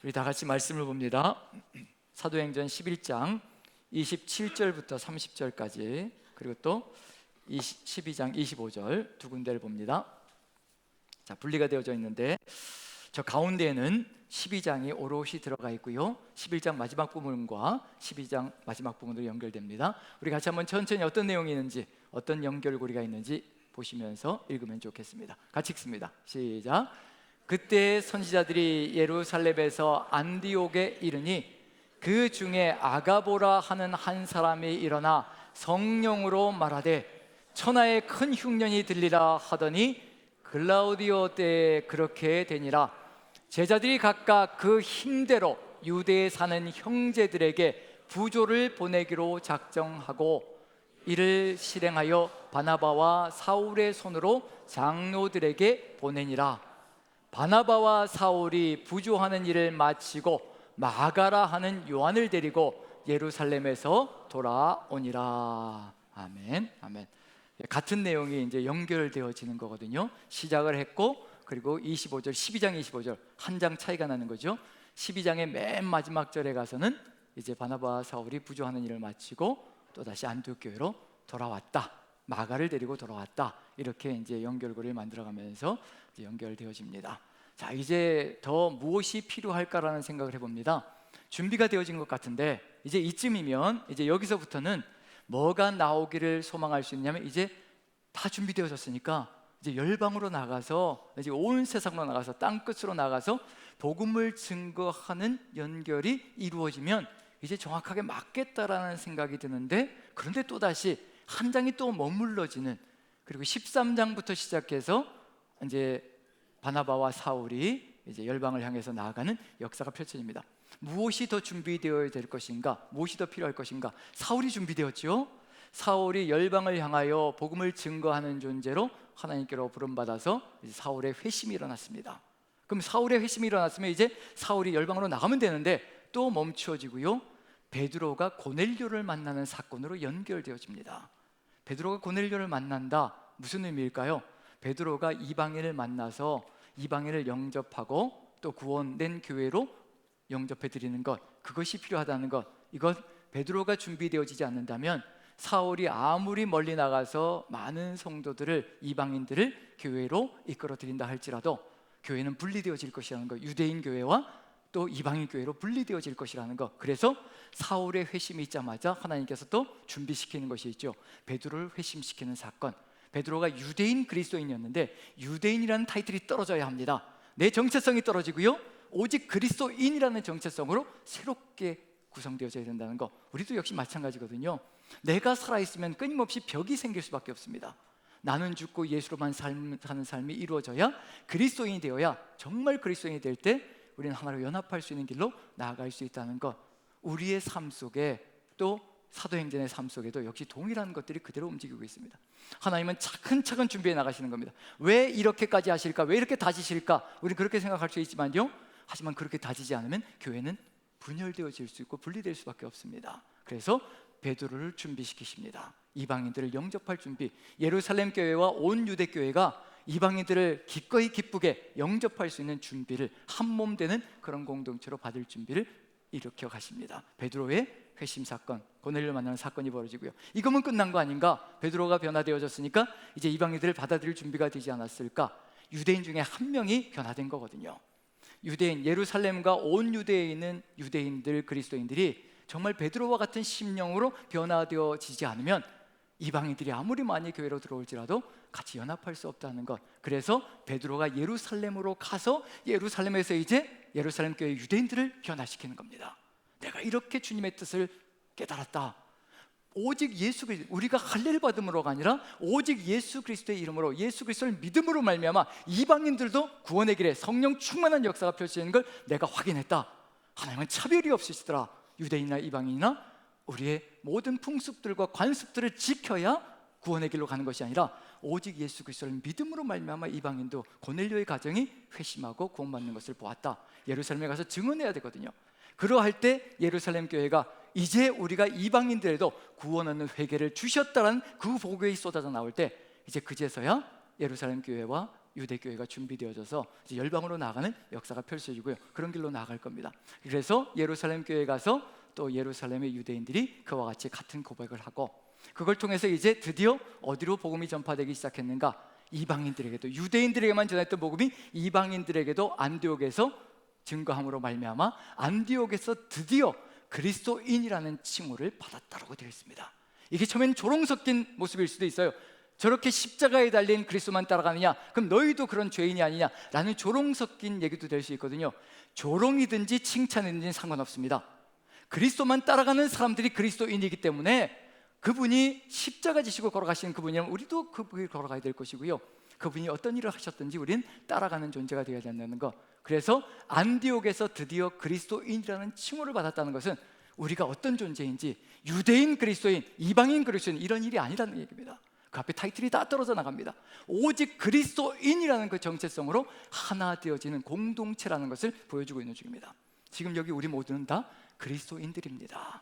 우리 다 같이 말씀을 봅니다. 사도행전 11장 27절부터 30절까지, 그리고 또 12장 25절 두 군데를 봅니다. 자, 분리가 되어져 있는데 저 가운데에는 12장이 오롯이 들어가 있고요, 11장 마지막 부분과 12장 마지막 부분으로 연결됩니다. 우리 같이 한번 천천히 어떤 내용이 있는지, 어떤 연결고리가 있는지 보시면서 읽으면 좋겠습니다. 같이 읽습니다. 시작. 그때 선지자들이 예루살렘에서 안디옥에 이르니 그 중에 아가보라 하는 한 사람이 일어나 성령으로 말하되 천하에 큰 흉년이 들리라 하더니 글라우디오 때에 그렇게 되니라. 제자들이 각각 그 힘대로 유대에 사는 형제들에게 부조를 보내기로 작정하고 이를 실행하여 바나바와 사울의 손으로 장로들에게 보내니라. 바나바와 사울이 부조하는 일을 마치고 마가라 하는 요한을 데리고 예루살렘에서 돌아오니라. 아멘, 아멘. 같은 내용이 이제 연결되어지는 거거든요. 시작을 했고, 그리고 25절, 12장 25절 한 장 차이가 나는 거죠. 12장의 맨 마지막 절에 가서는 이제 바나바와 사울이 부조하는 일을 마치고 또 다시 안디옥 교회로 돌아왔다, 마가를 데리고 돌아왔다, 이렇게 이제 연결고리를 만들어가면서 이제 연결되어집니다. 자, 이제 더 무엇이 필요할까라는 생각을 해봅니다. 준비가 되어진 것 같은데 이제 이쯤이면 이제 여기서부터는 뭐가 나오기를 소망할 수 있냐면, 이제 다 준비되어졌으니까 이제 열방으로 나가서, 이제 온 세상으로 나가서, 땅끝으로 나가서 복음을 증거하는 연결이 이루어지면 이제 정확하게 맞겠다라는 생각이 드는데, 그런데 또다시 한 장이 또 머물러지는, 그리고 13장부터 시작해서 이제 바나바와 사울이 이제 열방을 향해서 나아가는 역사가 펼쳐집니다. 무엇이 더 준비되어야 될 것인가? 무엇이 더 필요할 것인가? 사울이 준비되었죠. 사울이 열방을 향하여 복음을 증거하는 존재로 하나님께로 부름받아서 이제 사울의 회심이 일어났습니다. 그럼 사울의 회심이 일어났으면 이제 사울이 열방으로 나가면 되는데 또 멈추어지고요, 베드로가 고넬료를 만나는 사건으로 연결되어집니다. 베드로가 고넬료를 만난다, 무슨 의미일까요? 베드로가 이방인을 만나서 이방인을 영접하고 또 구원된 교회로 영접해 드리는 것, 그것이 필요하다는 것. 이것 베드로가 준비되어지지 않는다면 사울이 아무리 멀리 나가서 많은 성도들을, 이방인들을 교회로 이끌어 드린다 할지라도 교회는 분리되어질 것이라는 것, 유대인 교회와 또 이방인 교회로 분리되어질 것이라는 것. 그래서 사울의 회심이 있자마자 하나님께서 또 준비시키는 것이 있죠. 베드로를 회심시키는 사건. 베드로가 유대인 그리스도인이었는데 유대인이라는 타이틀이 떨어져야 합니다. 내 정체성이 떨어지고요, 오직 그리스도인이라는 정체성으로 새롭게 구성되어져야 된다는 것. 우리도 역시 마찬가지거든요. 내가 살아있으면 끊임없이 벽이 생길 수밖에 없습니다. 나는 죽고 예수로만 사는 삶이 이루어져야, 그리스도인이 되어야, 정말 그리스도인이 될 때 우리는 하나로 연합할 수 있는 길로 나아갈 수 있다는 것. 우리의 삶 속에, 또 사도행전의 삶 속에도 역시 동일한 것들이 그대로 움직이고 있습니다. 하나님은 차근차근 준비해 나가시는 겁니다. 왜 이렇게까지 하실까? 왜 이렇게 다지실까? 우리는 그렇게 생각할 수 있지만요, 하지만 그렇게 다지지 않으면 교회는 분열되어질 수 있고 분리될 수밖에 없습니다. 그래서 베드로를 준비시키십니다. 이방인들을 영접할 준비. 예루살렘 교회와 온 유대 교회가 이방인들을 기꺼이 기쁘게 영접할 수 있는 준비를, 한몸 되는 그런 공동체로 받을 준비를 일으켜 가십니다. 베드로의 회심 사건, 고넬료 만나는 사건이 벌어지고요. 이거면 끝난 거 아닌가? 베드로가 변화되어졌으니까 이제 이방인들을 받아들일 준비가 되지 않았을까? 유대인 중에 한 명이 변화된 거거든요. 유대인, 예루살렘과 온 유대에 있는 유대인들, 그리스도인들이 정말 베드로와 같은 심령으로 변화되어지지 않으면 이방인들이 아무리 많이 교회로 들어올지라도 같이 연합할 수 없다는 것. 그래서 베드로가 예루살렘으로 가서 예루살렘에서 이제 예루살렘 교회 유대인들을 변화시키는 겁니다. 내가 이렇게 주님의 뜻을 깨달았다. 오직 예수 그리스도, 우리가 할례를 받음으로가 아니라 오직 예수 그리스도의 이름으로, 예수 그리스도를 믿음으로 말미암아 이방인들도 구원의 길에 성령 충만한 역사가 펼쳐지는 걸 내가 확인했다. 하나님은 차별이 없으시더라. 유대인이나 이방인이나 우리의 모든 풍습들과 관습들을 지켜야 구원의 길로 가는 것이 아니라 오직 예수 그리스도를 믿음으로 말미암아 이방인도, 고넬료의 가정이 회심하고 구원받는 것을 보았다. 예루살렘에 가서 증언해야 되거든요. 그러할 때 예루살렘 교회가 이제 우리가 이방인들에도 구원 얻는 회개를 주셨다는 그 복음이 쏟아져 나올 때, 이제 그제서야 예루살렘 교회와 유대교회가 준비되어져서 이제 열방으로 나가는 역사가 펼쳐지고요. 그런 길로 나아갈 겁니다. 그래서 예루살렘 교회에 가서 또 예루살렘의 유대인들이 그와 같이 같은 고백을 하고, 그걸 통해서 이제 드디어 어디로 복음이 전파되기 시작했는가? 이방인들에게도, 유대인들에게만 전했던 복음이 이방인들에게도 안디옥에서 증거함으로 말미암아 안디옥에서 드디어 그리스도인이라는 칭호를 받았다라고 되어 있습니다. 이게 처음엔 조롱 섞인 모습일 수도 있어요. 저렇게 십자가에 달린 그리스도만 따라가느냐, 그럼 너희도 그런 죄인이 아니냐 라는 조롱 섞인 얘기도 될 수 있거든요. 조롱이든지 칭찬이든지 상관없습니다. 그리스도만 따라가는 사람들이 그리스도인이기 때문에 그분이 십자가 지시고 걸어가시는 그분이라면 우리도 그분이 걸어가야 될 것이고요, 그분이 어떤 일을 하셨든지 우리는 따라가는 존재가 되어야 된다는 것. 그래서 안디옥에서 드디어 그리스도인이라는 칭호를 받았다는 것은 우리가 어떤 존재인지, 유대인 그리스도인, 이방인 그리스도인, 이런 일이 아니라는 얘기입니다. 그 앞에 타이틀이 다 떨어져 나갑니다. 오직 그리스도인이라는 그 정체성으로 하나 되어지는 공동체라는 것을 보여주고 있는 중입니다. 지금 여기 우리 모두는 다 그리스도인들입니다.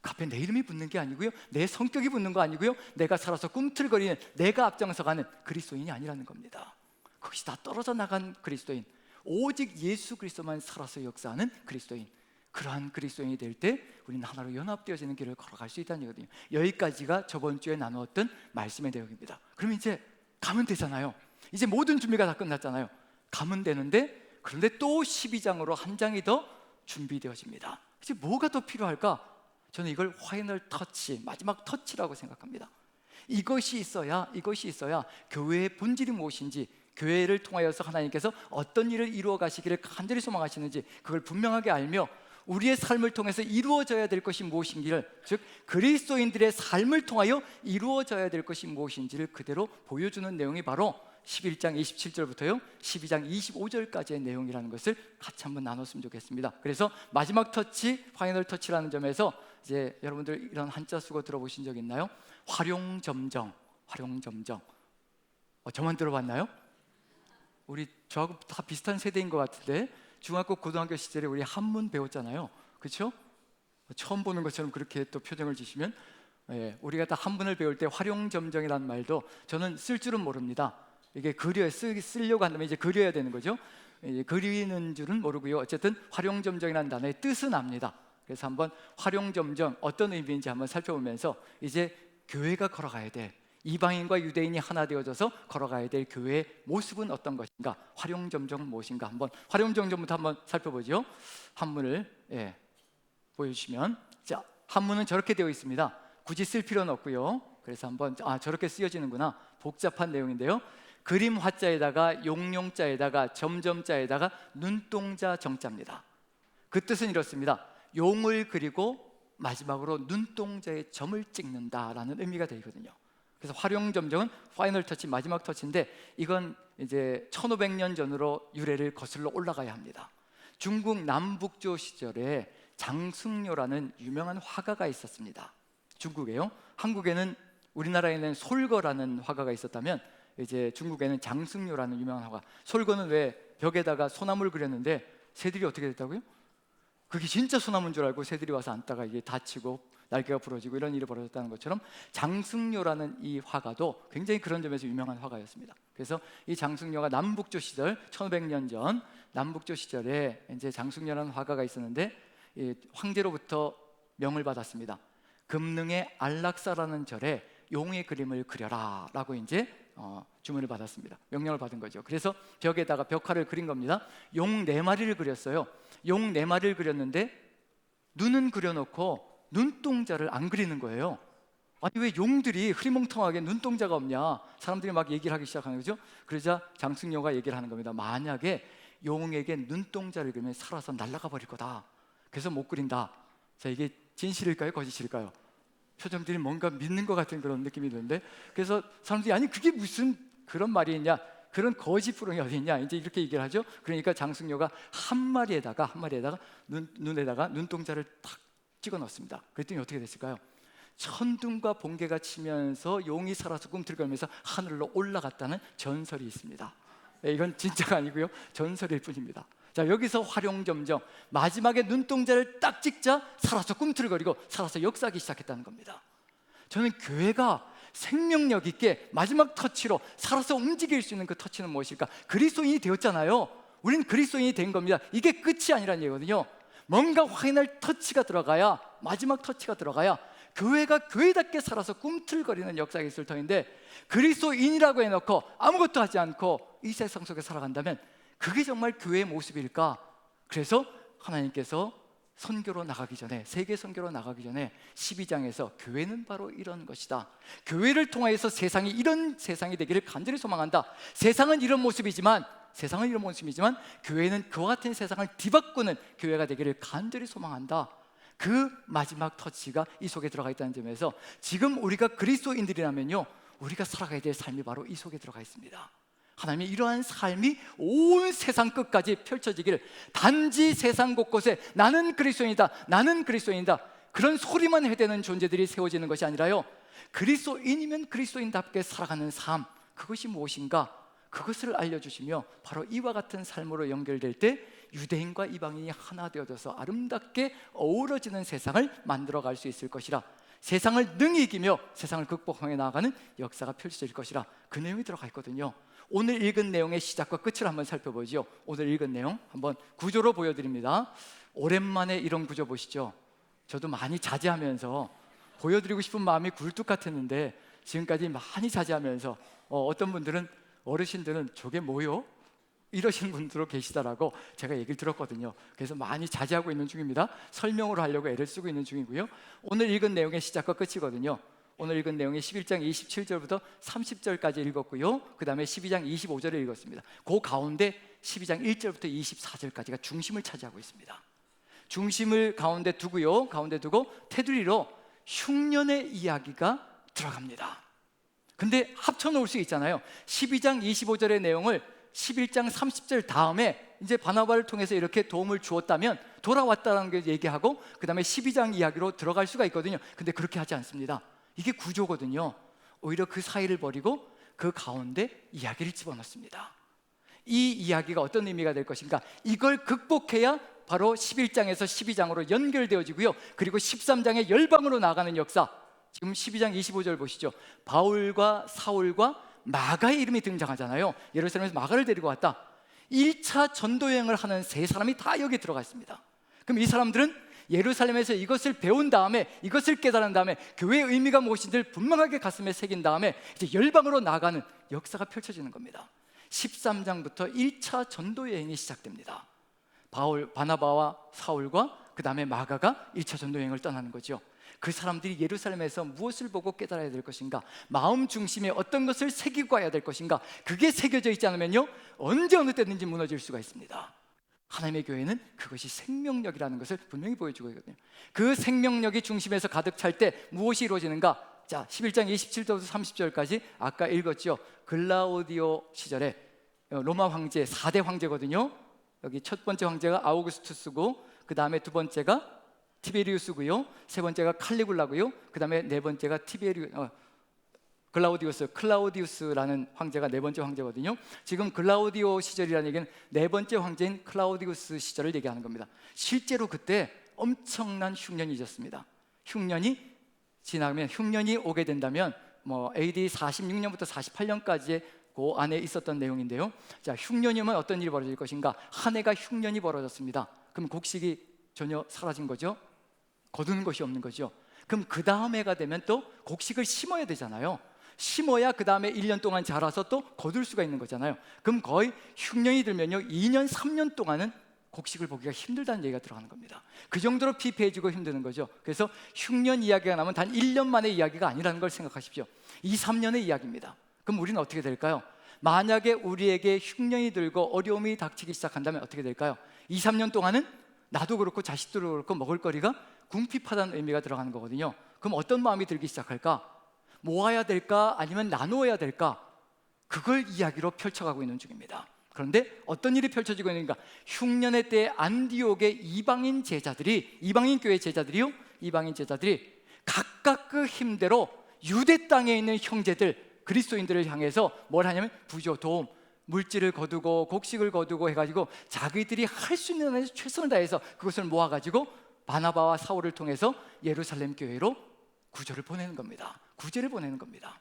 그 앞에 내 이름이 붙는 게 아니고요, 내 성격이 붙는 거 아니고요, 내가 살아서 꿈틀거리는, 내가 앞장서가는 그리스도인이 아니라는 겁니다. 그것이 다 떨어져 나간 그리스도인, 오직 예수 그리스도만 살아서 역사하는 그리스도인, 그러한 그리스도인이 될 때 우리는 하나로 연합되어지는 길을 걸어갈 수 있다는 얘기거든요. 여기까지가 저번 주에 나누었던 말씀의 내용입니다. 그러면 이제 가면 되잖아요. 이제 모든 준비가 다 끝났잖아요. 가면 되는데, 그런데 또 12장으로 한 장이 더 준비되어집니다. 이제 뭐가 더 필요할까? 저는 이걸 파이널 터치, 마지막 터치라고 생각합니다. 이것이 있어야 교회의 본질이 무엇인지, 교회를 통하여서 하나님께서 어떤 일을 이루어 가시기를 간절히 소망하시는지 그걸 분명하게 알며 우리의 삶을 통해서 이루어져야 될 것이 무엇인지를, 즉 그리스도인들의 삶을 통하여 이루어져야 될 것이 무엇인지를 그대로 보여주는 내용이 바로 11장 27절부터요 12장 25절까지의 내용이라는 것을 같이 한번 나눴으면 좋겠습니다. 그래서 마지막 터치, 파이널 터치라는 점에서 이제 여러분들 이런 한자 쓰고 들어보신 적 있나요? 활용점정. 저만 들어봤나요? 우리 저하고 다 비슷한 세대인 것 같은데, 중학교 고등학교 시절에 우리 한문 배웠잖아요. 그렇죠? 처음 보는 것처럼 그렇게 또 표정을 지시면, 우리가 다 한문을 배울 때 활용점정이라는 말도 저는 쓸 줄은 모릅니다. 이게 쓰려고 한다면 이제 그려야 되는 거죠. 그리는 줄은 모르고요, 어쨌든 활용점정이라는 단어의 뜻은 압니다. 그래서 한번 활용점정 어떤 의미인지 한번 살펴보면서 이제 교회가 걸어가야 될, 이방인과 유대인이 하나 되어져서 걸어가야 될 교회의 모습은 어떤 것인가, 활용점정은 무엇인가, 한번 활용점정부터 한번 살펴보죠. 한문을 보여주시면, 자, 한문은 저렇게 되어 있습니다. 굳이 쓸 필요는 없고요. 그래서 한번 저렇게 쓰여지는구나, 복잡한 내용인데요. 그림 화자에다가 용용자에다가 점점자에다가 눈동자 정자입니다. 그 뜻은 이렇습니다. 용을 그리고 마지막으로 눈동자에 점을 찍는다라는 의미가 되거든요. 그래서 활용점정은 파이널 터치, 마지막 터치인데, 이건 이제 1500년 전으로 유래를 거슬러 올라가야 합니다. 중국 남북조 시절에 장승료라는 유명한 화가가 있었습니다. 중국에요. 한국에는, 우리나라에는 솔거라는 화가가 있었다면, 이제 중국에는 장승료라는 유명한 화가. 솔거는 왜 벽에다가 소나무를 그렸는데 새들이 어떻게 됐다고요? 그게 진짜 소나무인 줄 알고 새들이 와서 앉다가 이게 다치고 날개가 부러지고 이런 일이 벌어졌다는 것처럼, 장승료라는 이 화가도 굉장히 그런 점에서 유명한 화가였습니다. 그래서 이 장승료가 남북조 시절, 1500년 전 남북조 시절에 이제 장승료라는 화가가 있었는데, 이 황제로부터 명을 받았습니다. 금능의 안락사라는 절에 용의 그림을 그려라 라고 이제 주문을 받았습니다. 명령을 받은 거죠. 그래서 벽에다가 벽화를 그린 겁니다. 용 4마리를 그렸어요. 용 4마리를 그렸는데 눈은 그려놓고 눈동자를 안 그리는 거예요. 아니, 왜 용들이 흐리멍텅하게 눈동자가 없냐, 사람들이 막 얘기를 하기 시작하는 거죠. 그러자 장승료가 얘기를 하는 겁니다. 만약에 용에게 눈동자를 그리면 살아서 날아가 버릴 거다. 그래서 못 그린다. 자, 이게 진실일까요, 거짓일까요? 표정들이 뭔가 믿는 것 같은 그런 느낌이 드는데, 그래서 사람들이, 아니 그게 무슨 그런 말이 있냐, 그런 거짓부렁이 어디 있냐, 이제 이렇게 얘기를 하죠. 그러니까 장승료가 한 마리에다가 눈에다가 눈동자를 탁 찍어 넣습니다. 그랬더니 어떻게 됐을까요? 천둥과 번개가 치면서 용이 살아서 꿈틀거리면서 하늘로 올라갔다는 전설이 있습니다. 이건 진짜가 아니고요, 전설일 뿐입니다. 자, 여기서 활용점정, 마지막에 눈동자를 딱 찍자 살아서 꿈틀거리고 살아서 역사하기 시작했다는 겁니다. 저는 교회가 생명력 있게 마지막 터치로 살아서 움직일 수 있는 그 터치는 무엇일까? 그리스도인이 되었잖아요. 우리는 그리스도인이 된 겁니다. 이게 끝이 아니라는 얘기거든요. 뭔가 확인할 터치가 들어가야, 마지막 터치가 들어가야 교회가 교회답게 살아서 꿈틀거리는 역사가 있을 터인데, 그리스도인이라고 해놓고 아무것도 하지 않고 이 세상 속에 살아간다면 그게 정말 교회의 모습일까? 그래서 하나님께서 선교로 나가기 전에, 세계 선교로 나가기 전에 12장에서 교회는 바로 이런 것이다, 교회를 통하여서 세상이 이런 세상이 되기를 간절히 소망한다. 세상은 이런 모습이지만 교회는 그와 같은 세상을 뒤바꾸는 교회가 되기를 간절히 소망한다. 그 마지막 터치가 이 속에 들어가 있다는 점에서 지금 우리가 그리스도인들이라면요, 우리가 살아가야 될 삶이 바로 이 속에 들어가 있습니다. 하나님이 이러한 삶이 온 세상 끝까지 펼쳐지기를, 단지 세상 곳곳에 나는 그리스도인이다, 나는 그리스도인이다, 그런 소리만 해대는 존재들이 세워지는 것이 아니라요, 그리스도인이면 그리스도인답게 살아가는 삶, 그것이 무엇인가, 그것을 알려주시며 바로 이와 같은 삶으로 연결될 때 유대인과 이방인이 하나 되어져서 아름답게 어우러지는 세상을 만들어갈 수 있을 것이라, 세상을 능히 이기며 세상을 극복하며 나아가는 역사가 펼쳐질 것이라, 그 내용이 들어가 있거든요. 오늘 읽은 내용의 시작과 끝을 한번 살펴보죠. 오늘 읽은 내용 한번 구조로 보여드립니다. 오랜만에 이런 구조 보시죠. 저도 많이 자제하면서 보여드리고 싶은 마음이 굴뚝 같았는데 지금까지 많이 자제하면서 어떤 분들은, 어르신들은 저게 뭐요? 이러시는 분들도 계시다라고 제가 얘기를 들었거든요. 그래서 많이 자제하고 있는 중입니다. 설명으로 하려고 애를 쓰고 있는 중이고요. 오늘 읽은 내용의 시작과 끝이거든요. 오늘 읽은 내용이 11장 27절부터 30절까지 읽었고요, 그 다음에 12장 25절을 읽었습니다. 그 가운데 12장 1절부터 24절까지가 중심을 차지하고 있습니다. 중심을 가운데 두고요, 가운데 두고 테두리로 흉년의 이야기가 들어갑니다. 근데 합쳐놓을 수 있잖아요. 12장 25절의 내용을 11장 30절 다음에 이제 바나바를 통해서 이렇게 도움을 주었다면 돌아왔다는 걸 얘기하고 그 다음에 12장 이야기로 들어갈 수가 있거든요. 근데 그렇게 하지 않습니다. 이게 구조거든요. 오히려 그 사이를 버리고 그 가운데 이야기를 집어넣습니다. 이 이야기가 어떤 의미가 될 것인가, 이걸 극복해야 바로 11장에서 12장으로 연결되어지고요, 그리고 13장의 열방으로 나가는 역사. 지금 12장 25절 보시죠. 바울과 사울과 마가의 이름이 등장하잖아요. 예루살렘에서 마가를 데리고 왔다. 1차 전도여행을 하는 세 사람이 다 여기 들어가 있습니다. 그럼 이 사람들은 예루살렘에서 이것을 배운 다음에, 이것을 깨달은 다음에 교회의 의미가 무엇인지를 분명하게 가슴에 새긴 다음에 이제 열방으로 나가는 역사가 펼쳐지는 겁니다. 13장부터 1차 전도여행이 시작됩니다. 바나바와 사울과 그 다음에 마가가 1차 전도여행을 떠나는 거죠. 그 사람들이 예루살렘에서 무엇을 보고 깨달아야 될 것인가, 마음 중심에 어떤 것을 새기고 가야 될 것인가, 그게 새겨져 있지 않으면요, 언제 어느 때든지 무너질 수가 있습니다. 하나님의 교회는 그것이 생명력이라는 것을 분명히 보여주고 있거든요. 그 생명력이 중심에서 가득 찰 때 무엇이 이루어지는가? 자, 11장 27절부터 30절까지 아까 읽었죠. 글라우디오 시절에 로마 황제, 4대 황제거든요. 여기 첫 번째 황제가 아우구스투스고, 그 다음에 두 번째가 티베리우스고요, 세 번째가 칼리굴라고요, 그 다음에 네 번째가 클라우디우스라는 황제가 네 번째 황제거든요. 지금 글라우디오 시절이라는 얘기는 네 번째 황제인 클라우디우스 시절을 얘기하는 겁니다. 실제로 그때 엄청난 흉년이 있었습니다. 흉년이 지나면, 흉년이 오게 된다면 AD 46년부터 48년까지의 그 안에 있었던 내용인데요. 자, 흉년이 오면 어떤 일이 벌어질 것인가? 한 해가 흉년이 벌어졌습니다. 그럼 곡식이 전혀 사라진 거죠. 거두는 것이 없는 거죠. 그럼 그 다음 해가 되면 또 곡식을 심어야 되잖아요. 심어야 그 다음에 1년 동안 자라서 또 거둘 수가 있는 거잖아요. 그럼 거의 흉년이 들면요 2년 3년 동안은 곡식을 보기가 힘들다는 얘기가 들어가는 겁니다. 그 정도로 피폐해지고 힘드는 거죠. 그래서 흉년 이야기가 나면 단 1년 만의 이야기가 아니라는 걸 생각하십시오. 2, 3년의 이야기입니다. 그럼 우리는 어떻게 될까요? 만약에 우리에게 흉년이 들고 어려움이 닥치기 시작한다면 어떻게 될까요? 2, 3년 동안은 나도 그렇고 자식들도 그렇고 먹을거리가 궁핍하다는 의미가 들어가는 거거든요. 그럼 어떤 마음이 들기 시작할까? 모아야 될까? 아니면 나누어야 될까? 그걸 이야기로 펼쳐가고 있는 중입니다. 그런데 어떤 일이 펼쳐지고 있는가? 흉년의 때 안디옥의 이방인 교회 제자들이요, 이방인 제자들이 각각 그 힘대로 유대 땅에 있는 형제들, 그리스도인들을 향해서 뭘 하냐면 부조, 도움, 물질을 거두고 곡식을 거두고 해가지고 자기들이 할 수 있는 한에서 최선을 다해서 그것을 모아가지고 바나바와 사울을 통해서 예루살렘 교회로 구조를 보내는 겁니다. 구제를 보내는 겁니다.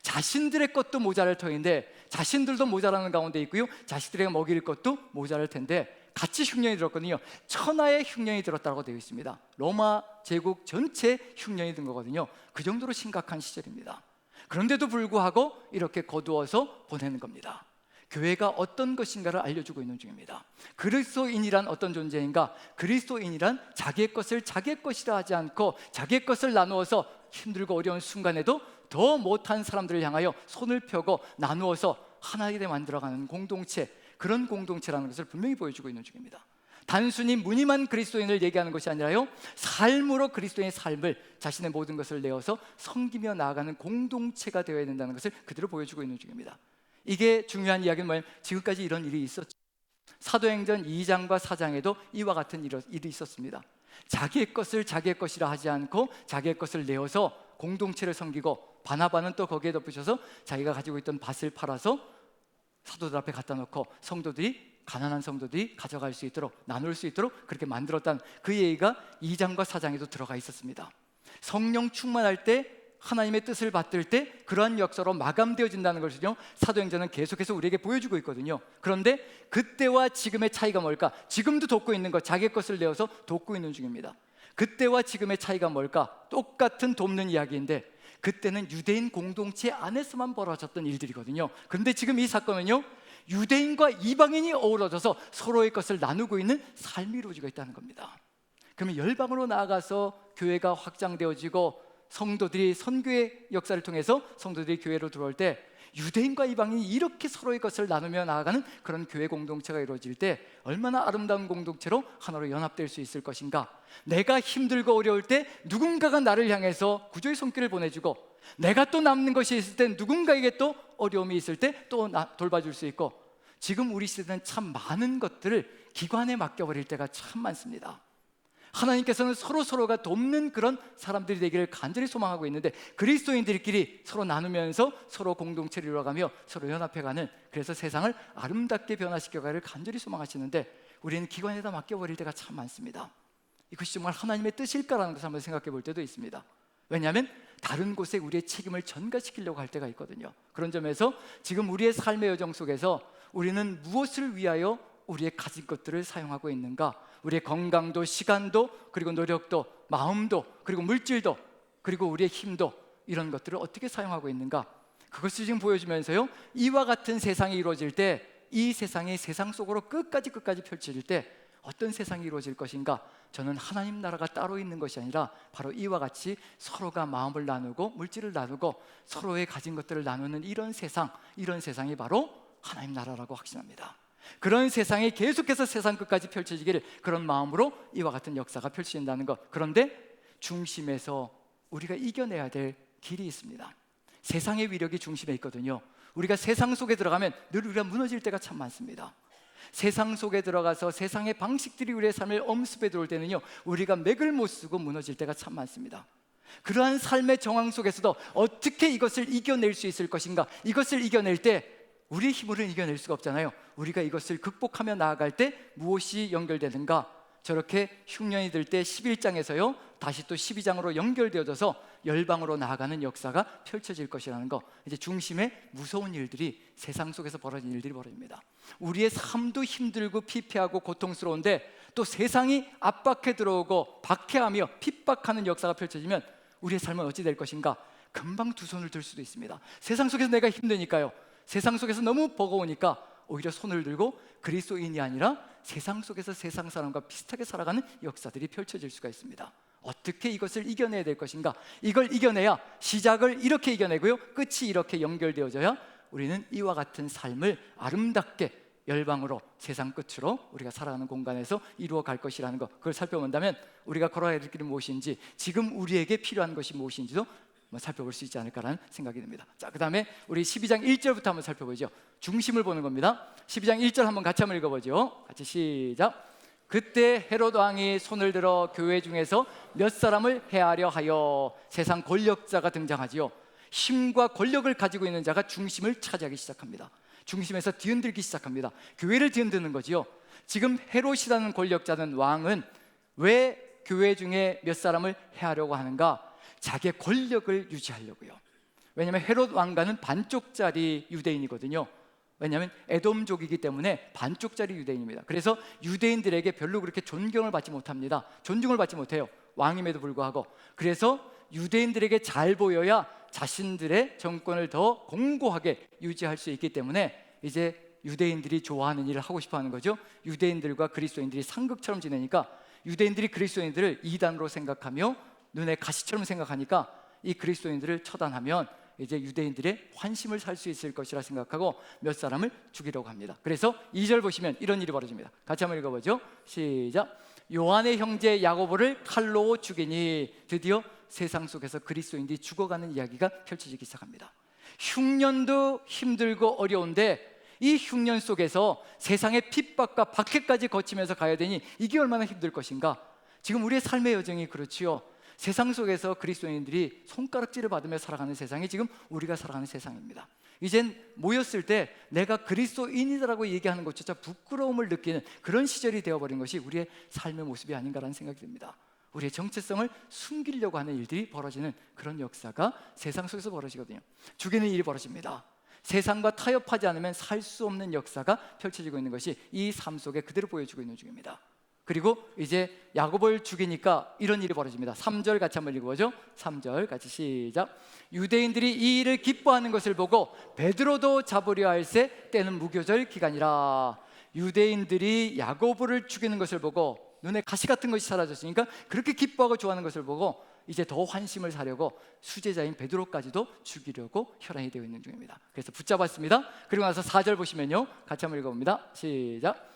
자신들의 것도 모자랄 터인데 자신들도 모자라는 가운데 있고요, 자식들에게 먹일 것도 모자랄 텐데 같이 흉년이 들었거든요. 천하의 흉년이 들었다고 되어 있습니다. 로마 제국 전체 흉년이 든 거거든요. 그 정도로 심각한 시절입니다. 그런데도 불구하고 이렇게 거두어서 보내는 겁니다. 교회가 어떤 것인가를 알려주고 있는 중입니다. 그리스도인이란 어떤 존재인가? 그리스도인이란 자기의 것을 자기의 것이라 하지 않고 자기의 것을 나누어서 힘들고 어려운 순간에도 더 못한 사람들을 향하여 손을 펴고 나누어서 하나이게 만들어가는 공동체, 그런 공동체라는 것을 분명히 보여주고 있는 중입니다. 단순히 무늬만 그리스도인을 얘기하는 것이 아니라요, 삶으로 그리스도인의 삶을, 자신의 모든 것을 내어서 섬기며 나아가는 공동체가 되어야 된다는 것을 그대로 보여주고 있는 중입니다. 이게 중요한 이야기는 뭐냐면 지금까지 이런 일이 있었죠. 사도행전 2장과 4장에도 이와 같은 일이 있었습니다. 자기의 것을 자기의 것이라 하지 않고 자기의 것을 내어서 공동체를 섬기고, 바나바는 또 거기에 덧붙여서 자기가 가지고 있던 밭을 팔아서 사도들 앞에 갖다 놓고 가난한 성도들이 가져갈 수 있도록, 나눌 수 있도록 그렇게 만들었다는 그 얘기가 2장과 4장에도 들어가 있었습니다. 성령 충만할 때, 하나님의 뜻을 받들 때 그러한 역사로 마감되어진다는 것을요, 사도행전은 계속해서 우리에게 보여주고 있거든요. 그런데 그때와 지금의 차이가 뭘까? 지금도 돕고 있는 것, 자기의 것을 내어서 돕고 있는 중입니다. 그때와 지금의 차이가 뭘까? 똑같은 돕는 이야기인데 그때는 유대인 공동체 안에서만 벌어졌던 일들이거든요. 그런데 지금 이 사건은요, 유대인과 이방인이 어우러져서 서로의 것을 나누고 있는 삶이 이루어지고 있다는 겁니다. 그러면 열방으로 나아가서 교회가 확장되어지고 성도들이 선교의 역사를 통해서 성도들이 교회로 들어올 때 유대인과 이방인이 이렇게 서로의 것을 나누며 나아가는 그런 교회 공동체가 이루어질 때 얼마나 아름다운 공동체로 하나로 연합될 수 있을 것인가. 내가 힘들고 어려울 때 누군가가 나를 향해서 구조의 손길을 보내주고, 내가 또 남는 것이 있을 때 누군가에게 또 어려움이 있을 때 또 돌봐줄 수 있고, 지금 우리 시대는 참 많은 것들을 기관에 맡겨버릴 때가 참 많습니다. 하나님께서는 서로가 돕는 그런 사람들이 되기를 간절히 소망하고 있는데, 그리스도인들끼리 서로 나누면서 서로 공동체를 이루어가며 서로 연합해가는, 그래서 세상을 아름답게 변화시켜가기를 간절히 소망하시는데 우리는 기관에다 맡겨버릴 때가 참 많습니다. 이것이 정말 하나님의 뜻일까라는 것을 한번 생각해 볼 때도 있습니다. 왜냐하면 다른 곳에 우리의 책임을 전가시키려고 할 때가 있거든요. 그런 점에서 지금 우리의 삶의 여정 속에서 우리는 무엇을 위하여 우리의 가진 것들을 사용하고 있는가? 우리의 건강도, 시간도, 그리고 노력도, 마음도, 그리고 물질도, 그리고 우리의 힘도, 이런 것들을 어떻게 사용하고 있는가? 그것을 지금 보여주면서요, 이와 같은 세상이 이루어질 때, 이 세상이 세상 속으로 끝까지 펼쳐질 때 어떤 세상이 이루어질 것인가? 저는 하나님 나라가 따로 있는 것이 아니라 바로 이와 같이 서로가 마음을 나누고 물질을 나누고 서로의 가진 것들을 나누는 이런 세상이 바로 하나님 나라라고 확신합니다. 그런 세상이 계속해서 세상 끝까지 펼쳐지기를, 그런 마음으로 이와 같은 역사가 펼쳐진다는 것. 그런데 중심에서 우리가 이겨내야 될 길이 있습니다. 세상의 위력이 중심에 있거든요. 우리가 세상 속에 들어가면 늘 우리가 무너질 때가 참 많습니다. 세상 속에 들어가서 세상의 방식들이 우리의 삶을 엄습해 들어올 때는요, 우리가 맥을 못 쓰고 무너질 때가 참 많습니다. 그러한 삶의 정황 속에서도 어떻게 이것을 이겨낼 수 있을 것인가? 이것을 이겨낼 때 우리의 힘으로는 이겨낼 수가 없잖아요. 우리가 이것을 극복하며 나아갈 때 무엇이 연결되는가? 저렇게 흉년이 들 때 11장에서요 다시 또 12장으로 연결되어져서 열방으로 나아가는 역사가 펼쳐질 것이라는 거. 이제 중심에 무서운 일들이, 세상 속에서 벌어진 일들이 벌어집니다. 우리의 삶도 힘들고 피폐하고 고통스러운데 또 세상이 압박해 들어오고 박해하며 핍박하는 역사가 펼쳐지면 우리의 삶은 어찌 될 것인가? 금방 두 손을 들 수도 있습니다. 세상 속에서 내가 힘드니까요, 세상 속에서 너무 버거우니까 오히려 손을 들고 그리스도인이 아니라 세상 속에서 세상 사람과 비슷하게 살아가는 역사들이 펼쳐질 수가 있습니다. 어떻게 이것을 이겨내야 될 것인가? 이걸 이겨내야 시작을 이렇게 이겨내고요, 끝이 이렇게 연결되어져야 우리는 이와 같은 삶을 아름답게 열방으로, 세상 끝으로 우리가 살아가는 공간에서 이루어 갈 것이라는 것. 그걸 살펴본다면 우리가 걸어야 될 길이 무엇인지, 지금 우리에게 필요한 것이 무엇인지도 살펴볼 수 있지 않을까라는 생각이 듭니다. 자, 그 다음에 우리 12장 1절부터 한번 살펴보죠. 중심을 보는 겁니다. 12장 1절 한번 같이 한번 읽어보죠. 같이 시작. 그때 헤롯 왕이 손을 들어 교회 중에서 몇 사람을 해하려 하여, 세상 권력자가 등장하지요. 힘과 권력을 가지고 있는 자가 중심을 차지하기 시작합니다. 중심에서 뒤흔들기 시작합니다. 교회를 뒤흔드는 거지요. 지금 헤롯이라는 권력자는, 왕은 왜 교회 중에 몇 사람을 해하려고 하는가? 자기의 권력을 유지하려고요. 왜냐하면 헤롯 왕가는 반쪽짜리 유대인이거든요. 왜냐하면 에돔족이기 때문에 반쪽짜리 유대인입니다. 그래서 유대인들에게 별로 그렇게 존경을 받지 못합니다. 존중을 받지 못해요, 왕임에도 불구하고. 그래서 유대인들에게 잘 보여야 자신들의 정권을 더 공고하게 유지할 수 있기 때문에 이제 유대인들이 좋아하는 일을 하고 싶어 하는 거죠. 유대인들과 그리스도인들이 상극처럼 지내니까 유대인들이 그리스도인들을 이단으로 생각하며 눈에 가시처럼 생각하니까 이 그리스도인들을 처단하면 이제 유대인들의 환심을 살 수 있을 것이라 생각하고 몇 사람을 죽이려고 합니다. 그래서 2절 보시면 이런 일이 벌어집니다. 같이 한번 읽어보죠. 시작. 요한의 형제 야고보를 칼로 죽이니, 드디어 세상 속에서 그리스도인들이 죽어가는 이야기가 펼쳐지기 시작합니다. 흉년도 힘들고 어려운데 이 흉년 속에서 세상의 핍박과 박해까지 거치면서 가야 되니 이게 얼마나 힘들 것인가. 지금 우리의 삶의 여정이 그렇지요. 세상 속에서 그리스도인들이 손가락질을 받으며 살아가는 세상이 지금 우리가 살아가는 세상입니다. 이젠 모였을 때 내가 그리스도인이라고 얘기하는 것조차 부끄러움을 느끼는 그런 시절이 되어버린 것이 우리의 삶의 모습이 아닌가라는 생각이 듭니다. 우리의 정체성을 숨기려고 하는 일들이 벌어지는 그런 역사가 세상 속에서 벌어지거든요. 죽이는 일이 벌어집니다. 세상과 타협하지 않으면 살 수 없는 역사가 펼쳐지고 있는 것이 이 삶 속에 그대로 보여주고 있는 중입니다. 그리고 이제 야고보를 죽이니까 이런 일이 벌어집니다. 3절 같이 한번 읽어보죠. 3절 같이 시작. 유대인들이 이 일을 기뻐하는 것을 보고 베드로도 잡으려 할새 때는 무교절 기간이라. 유대인들이 야고보를 죽이는 것을 보고 눈에 가시 같은 것이 사라졌으니까 그렇게 기뻐하고 좋아하는 것을 보고 이제 더 환심을 사려고 수제자인 베드로까지도 죽이려고 혈안이 되어 있는 중입니다. 그래서 붙잡았습니다. 그리고 나서 4절 보시면요, 같이 한번 읽어봅니다. 시작.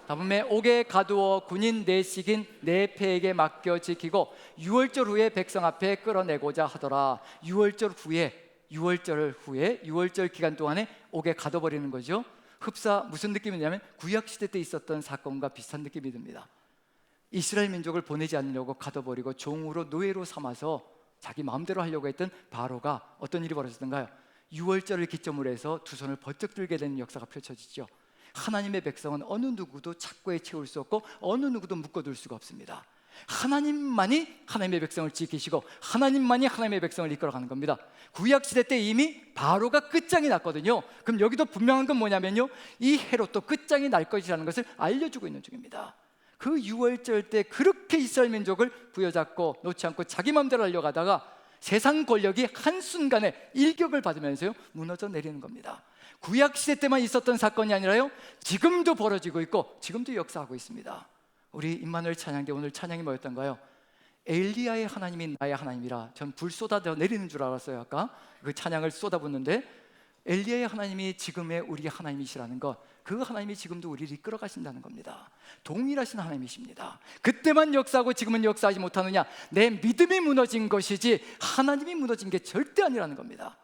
다음에 옥에 가두어 군인 내식인 네페에게 맡겨 지키고 6월절 후에 백성 앞에 끌어내고자 하더라. 6월절 후에 6월절 기간 동안에 옥에 가둬버리는 거죠. 흡사 무슨 느낌이냐면 구약시대 때 있었던 사건과 비슷한 느낌이 듭니다. 이스라엘 민족을 보내지 않으려고 가둬버리고 종으로 노예로 삼아서 자기 마음대로 하려고 했던 바로가 어떤 일이 벌어졌던가요? 6월절을 기점으로 해서 두 손을 번쩍 들게 되는 역사가 펼쳐지죠. 하나님의 백성은 어느 누구도 착고에 채울 수 없고 어느 누구도 묶어둘 수가 없습니다. 하나님만이 하나님의 백성을 지키시고 하나님만이 하나님의 백성을 이끌어가는 겁니다. 구약시대 때 이미 바로가 끝장이 났거든요. 그럼 여기도 분명한 건 뭐냐면요, 이 헤롯도 끝장이 날 것이라는 것을 알려주고 있는 중입니다. 그 6월절 때 그렇게 이스라엘 민족을 부여잡고 놓지 않고 자기 마음대로 하려고 하다가 세상 권력이 한순간에 일격을 받으면서요 무너져 내리는 겁니다. 구약시대 때만 있었던 사건이 아니라요 지금도 벌어지고 있고 지금도 역사하고 있습니다. 우리 임마누엘 찬양대 오늘 찬양이 뭐였던가요? 엘리야의 하나님이 나의 하나님이라. 전 불 쏟아 내리는 줄 알았어요. 아까 그 찬양을 쏟아붓는데 엘리야의 하나님이 지금의 우리 하나님이시라는 것, 그 하나님이 지금도 우리를 이끌어 가신다는 겁니다. 동일하신 하나님이십니다. 그때만 역사하고 지금은 역사하지 못하느냐? 내 믿음이 무너진 것이지 하나님이 무너진 게 절대 아니라는 겁니다.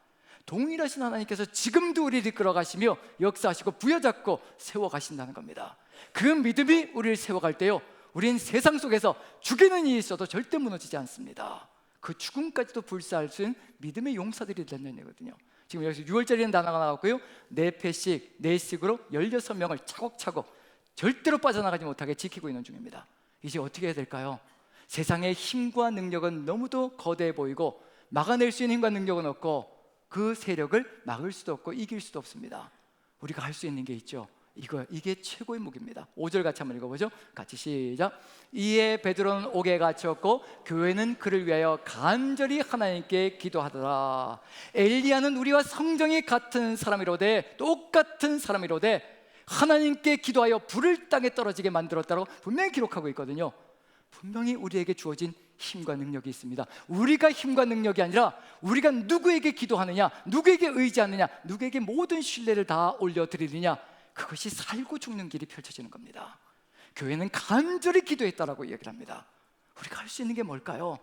동일하신 하나님께서 지금도 우리를 이끌어 가시며 역사하시고 부여잡고 세워가신다는 겁니다. 그 믿음이 우리를 세워갈 때요 우린 세상 속에서 죽이는 일이 있어도 절대 무너지지 않습니다. 그 죽음까지도 불사할 수 있는 믿음의 용사들이 된다는 얘기거든요. 지금 여기서 6월절이라는 단어가 나왔고요, 네페씩, 네식으로 16명을 차곡차곡 절대로 빠져나가지 못하게 지키고 있는 중입니다. 이제 어떻게 해야 될까요? 세상의 힘과 능력은 너무도 거대해 보이고 막아낼 수 있는 힘과 능력은 없고 그 세력을 막을 수도 없고 이길 수도 없습니다. 우리가 할 수 있는 게 있죠. 이게 최고의 무기입니다. 5절 같이 한번 읽어보죠. 같이 시작. 이에 베드로는 옥에 갇혔고 교회는 그를 위하여 간절히 하나님께 기도하더라. 엘리야는 우리와 성정이 같은 사람이로되 똑같은 사람이로되 하나님께 기도하여 불을 땅에 떨어지게 만들었다고 분명히 기록하고 있거든요. 분명히 우리에게 주어진 힘과 능력이 있습니다. 우리가 힘과 능력이 아니라 우리가 누구에게 기도하느냐, 누구에게 의지하느냐, 누구에게 모든 신뢰를 다 올려드리느냐, 그것이 살고 죽는 길이 펼쳐지는 겁니다. 교회는 간절히 기도했다라고 얘기를 합니다. 우리가 할 수 있는 게 뭘까요?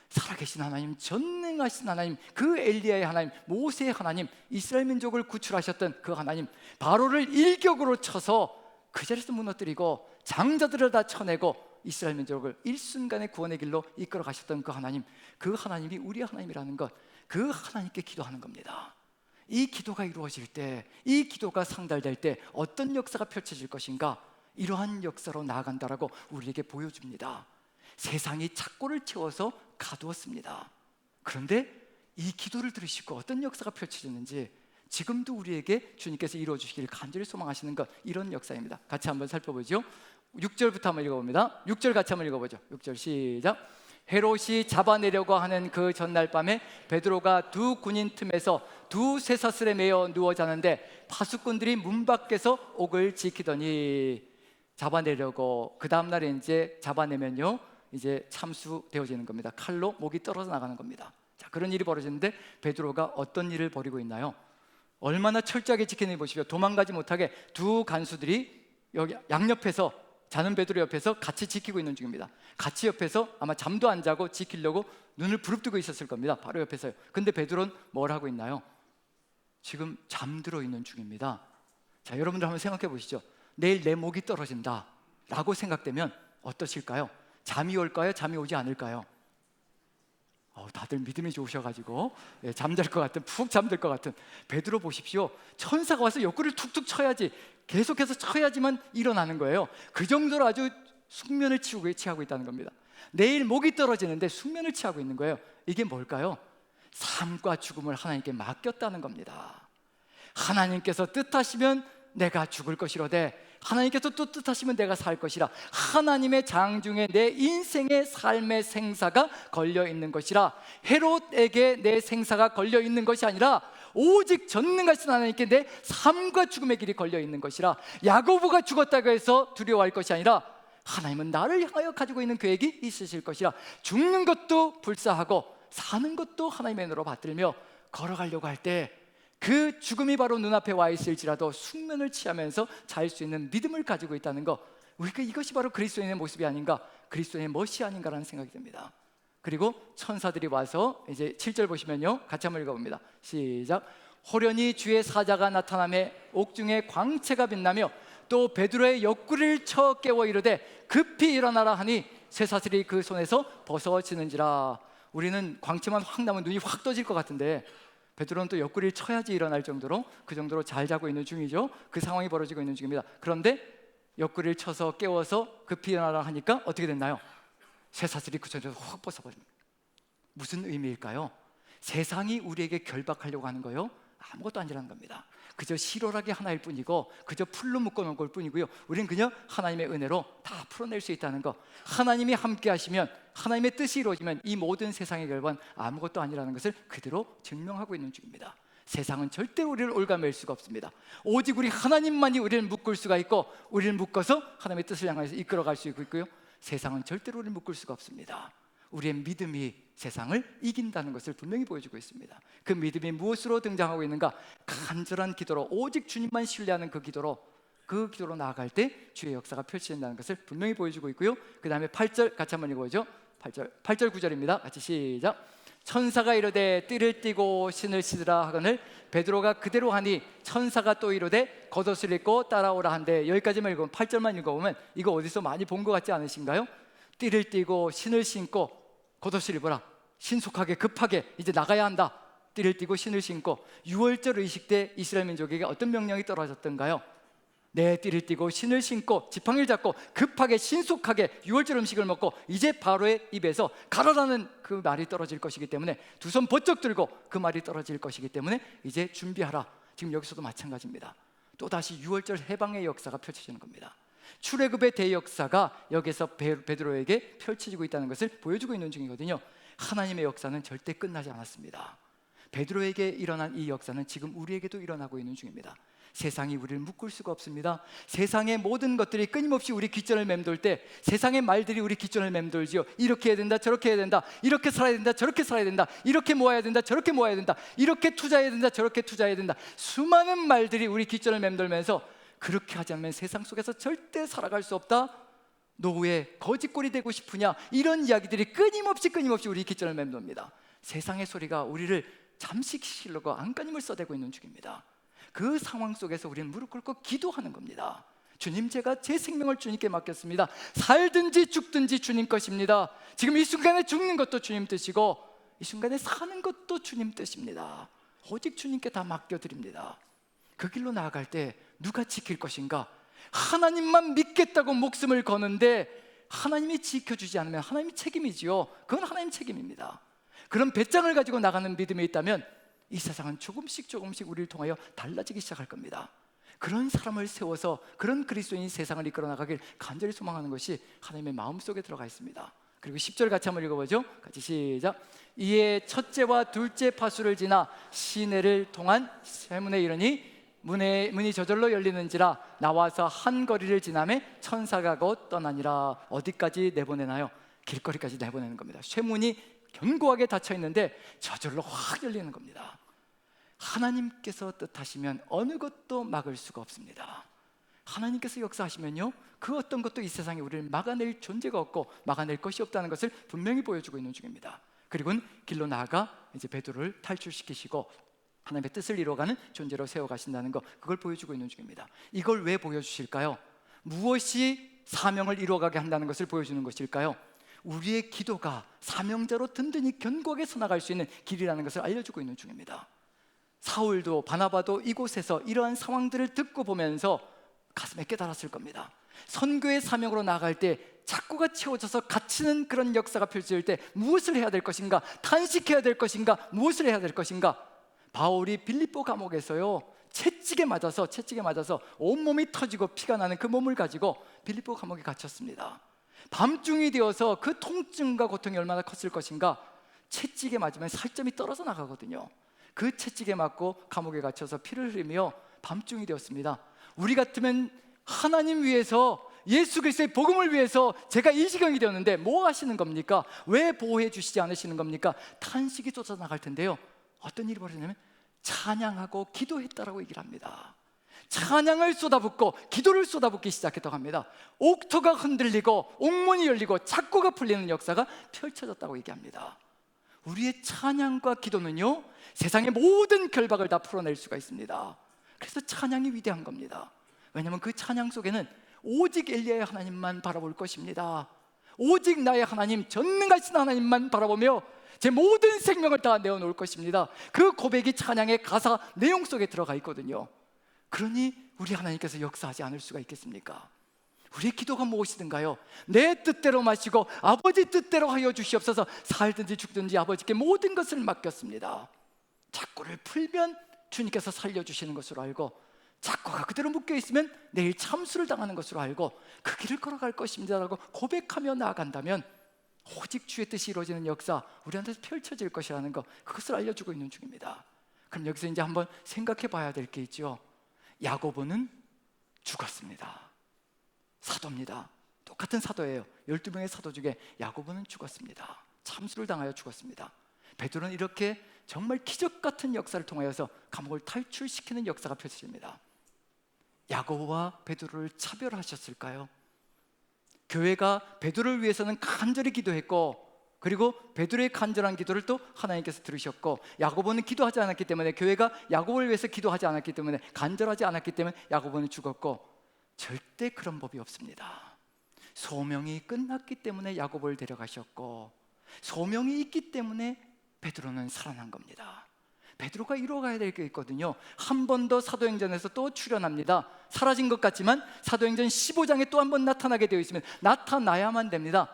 살아계신 하나님, 전능하신 하나님, 그 엘리야의 하나님, 모세의 하나님, 이스라엘 민족을 구출하셨던 그 하나님, 바로를 일격으로 쳐서 그 자리에서 무너뜨리고 장자들을 다 쳐내고 이스라엘 민족을 일순간의 구원의 길로 이끌어 가셨던 그 하나님, 그 하나님이 우리의 하나님이라는 것, 그 하나님께 기도하는 겁니다. 이 기도가 이루어질 때, 이 기도가 상달될 때 어떤 역사가 펼쳐질 것인가, 이러한 역사로 나아간다라고 우리에게 보여줍니다. 세상이 착고를 채워서 가두었습니다. 그런데 이 기도를 들으시고 어떤 역사가 펼쳐지는지 지금도 우리에게 주님께서 이루어 주시기를 간절히 소망하시는 것, 이런 역사입니다. 같이 한번 살펴보죠. 6절부터 한번 읽어봅니다. 6절 같이 한번 읽어보죠. 6절 시작. 헤롯이 잡아내려고 하는 그 전날 밤에 베드로가 두 군인 틈에서 두 쇠사슬에 매여 누워 자는데 파수꾼들이 문 밖에서 옥을 지키더니, 잡아내려고, 그 다음날에 이제 잡아내면요 이제 참수되어지는 겁니다. 칼로 목이 떨어져 나가는 겁니다. 자, 그런 일이 벌어지는데 베드로가 어떤 일을 벌이고 있나요? 얼마나 철저하게 지키는지 보십시오. 도망가지 못하게 두 간수들이 여기 양옆에서, 자는 베드로 옆에서 같이 지키고 있는 중입니다. 같이 옆에서 아마 잠도 안 자고 지키려고 눈을 부릅뜨고 있었을 겁니다. 바로 옆에서요. 근데 베드로는 뭘 하고 있나요? 지금 잠들어 있는 중입니다. 자, 여러분들 한번 생각해 보시죠. 내일 내 목이 떨어진다 라고 생각되면 어떠실까요? 잠이 올까요? 잠이 오지 않을까요? 다들 믿음이 좋으셔가지고 잠잘 것 같은, 푹 잠들 것 같은. 베드로 보십시오. 천사가 와서 옆구리를 툭툭 쳐야지, 계속해서 쳐야지만 일어나는 거예요. 그 정도로 아주 숙면을 취하고 있다는 겁니다. 내일 목이 떨어지는데 숙면을 취하고 있는 거예요. 이게 뭘까요? 삶과 죽음을 하나님께 맡겼다는 겁니다. 하나님께서 뜻하시면 내가 죽을 것이로되 하나님께서 또 뜻하시면 내가 살 것이라. 하나님의 장중에 내 인생의 삶의 생사가 걸려있는 것이라. 헤롯에게 내 생사가 걸려있는 것이 아니라 오직 전능하신 하나님께 내 삶과 죽음의 길이 걸려있는 것이라. 야고보가 죽었다고 해서 두려워할 것이 아니라 하나님은 나를 향하여 가지고 있는 계획이 있으실 것이라. 죽는 것도 불사하고 사는 것도 하나님의 눈으로 받들며 걸어가려고 할 때 그 죽음이 바로 눈앞에 와 있을지라도 숙면을 취하면서 잘 수 있는 믿음을 가지고 있다는 것, 우리가 이것이 바로 그리스도인의 모습이 아닌가, 그리스도인의 멋이 아닌가라는 생각이 듭니다. 그리고 천사들이 와서 이제 7절 보시면요, 같이 한번 읽어봅니다. 시작. 호련히 주의 사자가 나타나며 옥중에 광채가 빛나며 또 베드로의 옆구리를 쳐 깨워 이르되 급히 일어나라 하니 쇠사슬이 그 손에서 벗어지는지라. 우리는 광채만 확 나면 눈이 확 떠질 것 같은데 베드로는 또 옆구리를 쳐야지 일어날 정도로, 그 정도로 잘 자고 있는 중이죠. 그 상황이 벌어지고 있는 중입니다. 그런데 옆구리를 쳐서 깨워서 급히 일어나라 하니까 어떻게 됐나요? 쇠사슬이 그 손에서 확 벗어버립니다. 무슨 의미일까요? 세상이 우리에게 결박하려고 하는 거요, 아무것도 아니라는 겁니다. 그저 실오라기 하나일 뿐이고 그저 풀로 묶어놓은 걸 뿐이고요, 우리는 그냥 하나님의 은혜로 다 풀어낼 수 있다는 것. 하나님이 함께 하시면, 하나님의 뜻이 이루어지면 이 모든 세상의 결과는 아무것도 아니라는 것을 그대로 증명하고 있는 중입니다. 세상은 절대로 우리를 올가맬 수가 없습니다. 오직 우리 하나님만이 우리를 묶을 수가 있고, 우리를 묶어서 하나님의 뜻을 향해서 이끌어갈 수 있고요, 세상은 절대로 우리를 묶을 수가 없습니다. 우리의 믿음이 세상을 이긴다는 것을 분명히 보여주고 있습니다. 그 믿음이 무엇으로 등장하고 있는가? 간절한 기도로, 오직 주님만 신뢰하는 그 기도로 나아갈 때 주의 역사가 펼쳐진다는 것을 분명히 보여주고 있고요. 그 다음에 8절 같이 한번 읽어보죠. 8절 9절입니다. 같이 시작. 천사가 이르되 띠를 띠고 신을 신으라 하거늘 베드로가 그대로 하니 천사가 또 이르되 겉옷을 입고 따라오라 한대. 여기까지만 읽으면, 8절만 읽어보면 이거 어디서 많이 본 것 같지 않으신가요? 띠를 띠고 신을 신고 겉옷을 입어라. 신속하게 급하게 이제 나가야 한다. 띠를 띠고 신을 신고. 유월절 의식 때 이스라엘 민족에게 어떤 명령이 떨어졌던가요? 네, 띠를 띠고 신을 신고 지팡이를 잡고 급하게 신속하게 유월절 음식을 먹고 이제 바로의 입에서 가라라는 그 말이 떨어질 것이기 때문에, 두 손 번쩍 들고 그 말이 떨어질 것이기 때문에 이제 준비하라. 지금 여기서도 마찬가지입니다. 또다시 유월절 해방의 역사가 펼쳐지는 겁니다. 출애굽의 대역사가 여기서 베드로에게 펼쳐지고 있다는 것을 보여주고 있는 중이거든요. 하나님의 역사는 절대 끝나지 않았습니다. 베드로에게 일어난 이 역사는 지금 우리에게도 일어나고 있는 중입니다. 세상이 우리를 묶을 수가 없습니다. 세상의 모든 것들이 끊임없이 우리 귓전을 맴돌 때 세상의 말들이 우리 귓전을 맴돌지요. 이렇게 해야 된다, 저렇게 해야 된다, 이렇게 살아야 된다, 저렇게 살아야 된다, 이렇게 모아야 된다, 저렇게 모아야 된다, 이렇게 투자해야 된다, 저렇게 투자해야 된다. 수많은 말들이 우리 귓전을 맴돌면서 그렇게 하지 않으면 세상 속에서 절대 살아갈 수 없다, 노예, 거짓골이 되고 싶으냐, 이런 이야기들이 끊임없이 우리 귓전을 맴돕니다. 세상의 소리가 우리를 잠식시키려고 안간힘을 써대고 있는 중입니다. 그 상황 속에서 우리는 무릎 꿇고 기도하는 겁니다. 주님, 제가 제 생명을 주님께 맡겼습니다. 살든지 죽든지 주님 것입니다. 지금 이 순간에 죽는 것도 주님 뜻이고 이 순간에 사는 것도 주님 뜻입니다. 오직 주님께 다 맡겨드립니다. 그 길로 나아갈 때 누가 지킬 것인가? 하나님만 믿겠다고 목숨을 거는데 하나님이 지켜주지 않으면 하나님이 책임이지요. 그건 하나님 책임입니다. 그런 배짱을 가지고 나가는 믿음이 있다면 이 세상은 조금씩 조금씩 우리를 통하여 달라지기 시작할 겁니다. 그런 사람을 세워서 그런 그리스도인이 세상을 이끌어 나가길 간절히 소망하는 것이 하나님의 마음속에 들어가 있습니다. 그리고 10절 같이 한번 읽어보죠. 같이 시작. 이에 첫째와 둘째 파수를 지나 시내를 통한 쇠문에 이르니 문이 저절로 열리는지라 나와서 한 거리를 지나매 천사가 곧 떠나니라. 어디까지 내보내나요? 길거리까지 내보내는 겁니다. 쇠문이 견고하게 닫혀 있는데 저절로 확 열리는 겁니다. 하나님께서 뜻하시면 어느 것도 막을 수가 없습니다. 하나님께서 역사하시면요, 그 어떤 것도 이 세상에 우리를 막아낼 존재가 없고 막아낼 것이 없다는 것을 분명히 보여주고 있는 중입니다. 그리고는 길로 나아가 이제 베드로를 탈출시키시고 하나님의 뜻을 이루어가는 존재로 세워가신다는 것, 그걸 보여주고 있는 중입니다. 이걸 왜 보여주실까요? 무엇이 사명을 이루어가게 한다는 것을 보여주는 것일까요? 우리의 기도가 사명자로 든든히 견고하게 서나갈 수 있는 길이라는 것을 알려주고 있는 중입니다. 사울도 바나바도 이곳에서 이러한 상황들을 듣고 보면서 가슴에 깨달았을 겁니다. 선교의 사명으로 나아갈 때 작고가 채워져서 갇히는 그런 역사가 펼쳐질 때 무엇을 해야 될 것인가? 탄식해야 될 것인가? 무엇을 해야 될 것인가? 바울이 빌립보 감옥에서요, 채찍에 맞아서 온몸이 터지고 피가 나는 그 몸을 가지고 빌립보 감옥에 갇혔습니다. 밤중이 되어서 그 통증과 고통이 얼마나 컸을 것인가? 채찍에 맞으면 살점이 떨어져 나가거든요. 그 채찍에 맞고 감옥에 갇혀서 피를 흘리며 밤중이 되었습니다. 우리 같으면 하나님 위해서, 예수 그리스도의 복음을 위해서 제가 이 지경이 되었는데 뭐 하시는 겁니까? 왜 보호해 주시지 않으시는 겁니까? 탄식이 쏟아나갈 텐데요, 어떤 일이 벌어지냐면 찬양하고 기도했다라고 얘기를 합니다. 찬양을 쏟아붓고 기도를 쏟아붓기 시작했다고 합니다. 옥토가 흔들리고 옥문이 열리고 착고가 풀리는 역사가 펼쳐졌다고 얘기합니다. 우리의 찬양과 기도는요, 세상의 모든 결박을 다 풀어낼 수가 있습니다. 그래서 찬양이 위대한 겁니다. 왜냐하면 그 찬양 속에는 오직 엘리야의 하나님만 바라볼 것입니다. 오직 나의 하나님, 전능하신 하나님만 바라보며 제 모든 생명을 다 내어놓을 것입니다. 그 고백이 찬양의 가사 내용 속에 들어가 있거든요. 그러니 우리 하나님께서 역사하지 않을 수가 있겠습니까? 우리의 기도가 무엇이든가요, 내 뜻대로 마시고 아버지 뜻대로 하여 주시옵소서. 살든지 죽든지 아버지께 모든 것을 맡겼습니다. 착고를 풀면 주님께서 살려주시는 것으로 알고, 착고가 그대로 묶여있으면 내일 참수를 당하는 것으로 알고 그 길을 걸어갈 것입니다 라고 고백하며 나아간다면 오직 주의 뜻이 이루어지는 역사 우리한테서 펼쳐질 것이라는 것, 그것을 알려주고 있는 중입니다. 그럼 여기서 이제 한번 생각해 봐야 될 게 있죠. 야고보는 죽었습니다. 사도입니다. 똑같은 사도예요. 12명의 사도 중에 야고보는 죽었습니다. 참수를 당하여 죽었습니다. 베드로는 이렇게 정말 기적 같은 역사를 통하여서 감옥을 탈출시키는 역사가 펼쳐집니다. 야고보와 베드로를 차별하셨을까요? 교회가 베드로를 위해서는 간절히 기도했고, 그리고 베드로의 간절한 기도를 또 하나님께서 들으셨고, 야고보는 기도하지 않았기 때문에, 교회가 야고보를 위해서 기도하지 않았기 때문에, 간절하지 않았기 때문에 야고보는 죽었고, 절대 그런 법이 없습니다. 소명이 끝났기 때문에 야고보를 데려가셨고, 소명이 있기 때문에 베드로는 살아난 겁니다. 베드로가 이루어가야 될 게 있거든요. 한 번 더 사도행전에서 또 출연합니다. 사라진 것 같지만 사도행전 15장에 또 한 번 나타나게 되어 있으면 나타나야만 됩니다.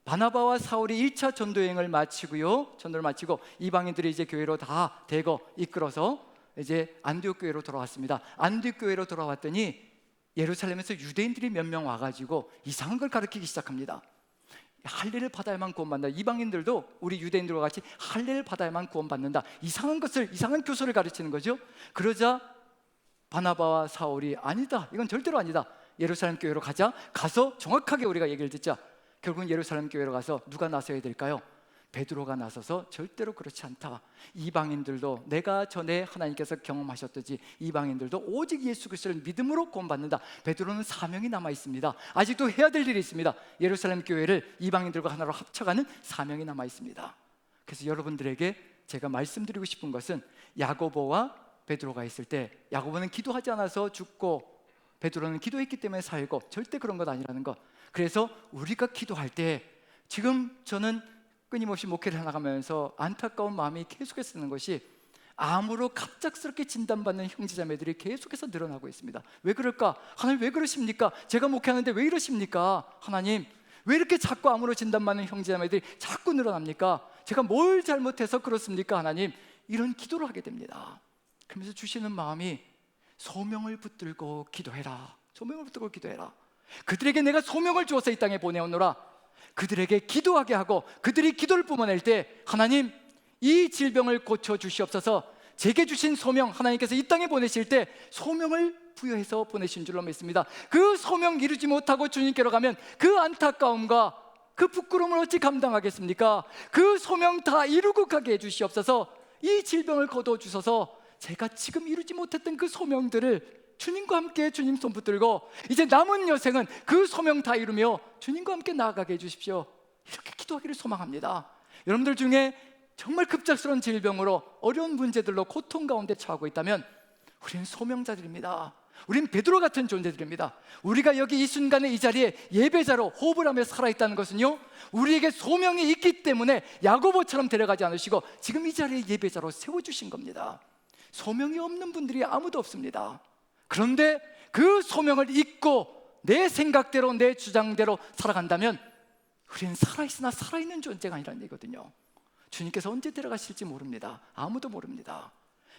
바나바와 사울이 1차 전도여행을 마치고요, 전도를 마치고 이방인들이 이제 교회로 다 대거 이끌어서 이제 안디옥 교회로 돌아왔습니다. 안디옥 교회로 돌아왔더니 예루살렘에서 유대인들이 몇 명 와가지고 이상한 걸 가르치기 시작합니다. 할례를 받아야만 구원받는다. 이방인들도 우리 유대인들과 같이 할례를 받아야만 구원받는다. 이상한 것을, 이상한 교소를 가르치는 거죠. 그러자 바나바와 사울이 아니다, 이건 절대로 아니다, 예루살렘 교회로 가자. 가서 정확하게 우리가 얘기를 듣자. 결국은 예루살렘 교회로 가서 누가 나서야 될까요? 베드로가 나서서 절대로 그렇지 않다. 이방인들도 내가 전에 하나님께서 경험하셨듯이 이방인들도 오직 예수 그리스도를 믿음으로 구원받는다. 베드로는 사명이 남아 있습니다. 아직도 해야 될 일이 있습니다. 예루살렘 교회를 이방인들과 하나로 합쳐가는 사명이 남아 있습니다. 그래서 여러분들에게 제가 말씀드리고 싶은 것은, 야고보와 베드로가 있을 때 야고보는 기도하지 않아서 죽고 베드로는 기도했기 때문에 살고, 절대 그런 것 아니라는 것. 그래서 우리가 기도할 때, 지금 저는 끊임없이 목회를 해나가면서 안타까운 마음이 계속해서 드는 것이, 암으로 갑작스럽게 진단받는 형제자매들이 계속해서 늘어나고 있습니다. 왜 그럴까? 하나님 왜 그러십니까? 제가 목회하는데 왜 이러십니까? 하나님 왜 이렇게 자꾸 아물어진단 많은 형제자매들이 자꾸 늘어납니까? 제가 뭘 잘못해서 그렇습니까 하나님? 이런 기도를 하게 됩니다. 그러면서 주시는 마음이 소명을 붙들고 기도해라. 소명을 붙들고 기도해라. 그들에게 내가 소명을 주어서 이 땅에 보내오노라. 그들에게 기도하게 하고 그들이 기도를 뿜어낼 때 하나님 이 질병을 고쳐 주시옵소서. 제게 주신 소명 하나님께서 이 땅에 보내실 때 소명을 부여해서 보내신 줄로 믿습니다. 그 소명 이루지 못하고 주님께로 가면 그 안타까움과 그 부끄러움을 어찌 감당하겠습니까? 그 소명 다 이루고 가게 해주시옵소서. 이 질병을 거두어 주셔서 제가 지금 이루지 못했던 그 소명들을 주님과 함께 주님 손 붙들고 이제 남은 여생은 그 소명 다 이루며 주님과 함께 나아가게 해주십시오. 이렇게 기도하기를 소망합니다. 여러분들 중에 정말 급작스러운 질병으로 어려운 문제들로 고통 가운데 처하고 있다면 우리는 소명자들입니다. 우린 베드로 같은 존재들입니다. 우리가 여기 이 순간에 이 자리에 예배자로 호흡을 하며 살아있다는 것은요, 우리에게 소명이 있기 때문에 야고보처럼 데려가지 않으시고 지금 이 자리에 예배자로 세워주신 겁니다. 소명이 없는 분들이 아무도 없습니다. 그런데 그 소명을 잊고 내 생각대로 내 주장대로 살아간다면 우리는 살아있으나 살아있는 존재가 아니라는 얘기거든요. 주님께서 언제 데려가실지 모릅니다. 아무도 모릅니다.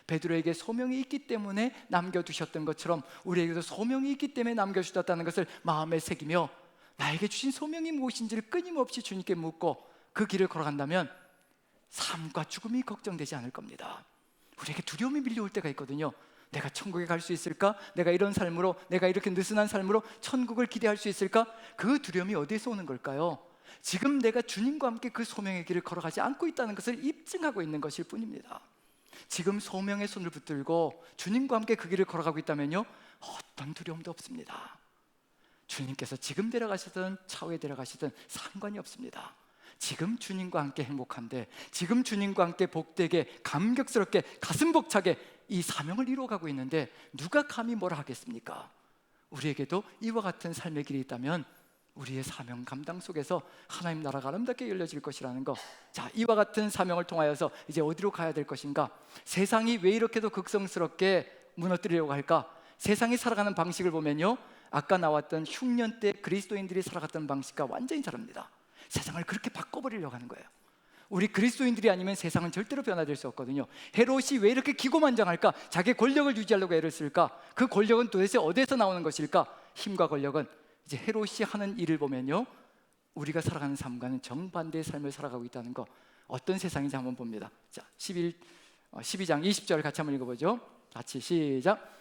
베드로에게 소명이 있기 때문에 남겨두셨던 것처럼 우리에게도 소명이 있기 때문에 남겨주셨다는 것을 마음에 새기며 나에게 주신 소명이 무엇인지를 끊임없이 주님께 묻고 그 길을 걸어간다면 삶과 죽음이 걱정되지 않을 겁니다. 우리에게 두려움이 밀려올 때가 있거든요. 내가 천국에 갈 수 있을까? 내가 이런 삶으로, 내가 이렇게 느슨한 삶으로 천국을 기대할 수 있을까? 그 두려움이 어디에서 오는 걸까요? 지금 내가 주님과 함께 그 소명의 길을 걸어가지 않고 있다는 것을 입증하고 있는 것일 뿐입니다. 지금 소명의 손을 붙들고 주님과 함께 그 길을 걸어가고 있다면요, 어떤 두려움도 없습니다. 주님께서 지금 데려가시든 차후에 데려가시든 상관이 없습니다. 지금 주님과 함께 행복한데, 지금 주님과 함께 복되게 감격스럽게 가슴 벅차게 이 사명을 이루어가고 있는데 누가 감히 뭐라 하겠습니까? 우리에게도 이와 같은 삶의 길이 있다면 우리의 사명 감당 속에서 하나님 나라가 아름답게 열려질 것이라는 것. 자, 이와 같은 사명을 통하여서 이제 어디로 가야 될 것인가? 세상이 왜 이렇게도 극성스럽게 무너뜨리려고 할까? 세상이 살아가는 방식을 보면요, 아까 나왔던 흉년 때 그리스도인들이 살아갔던 방식과 완전히 다릅니다. 세상을 그렇게 바꿔버리려고 하는 거예요. 우리 그리스도인들이 아니면 세상은 절대로 변화될 수 없거든요. 헤롯이 왜 이렇게 기고만장할까? 자기 권력을 유지하려고 애를 쓸까? 그 권력은 도대체 어디에서 나오는 것일까? 힘과 권력은 이제 헤롯이 하는 일을 보면요, 우리가 살아가는 삶과는 정반대의 삶을 살아가고 있다는 거. 어떤 세상인지 한번 봅니다. 자, 12장 20절 같이 한번 읽어보죠. 같이 시작.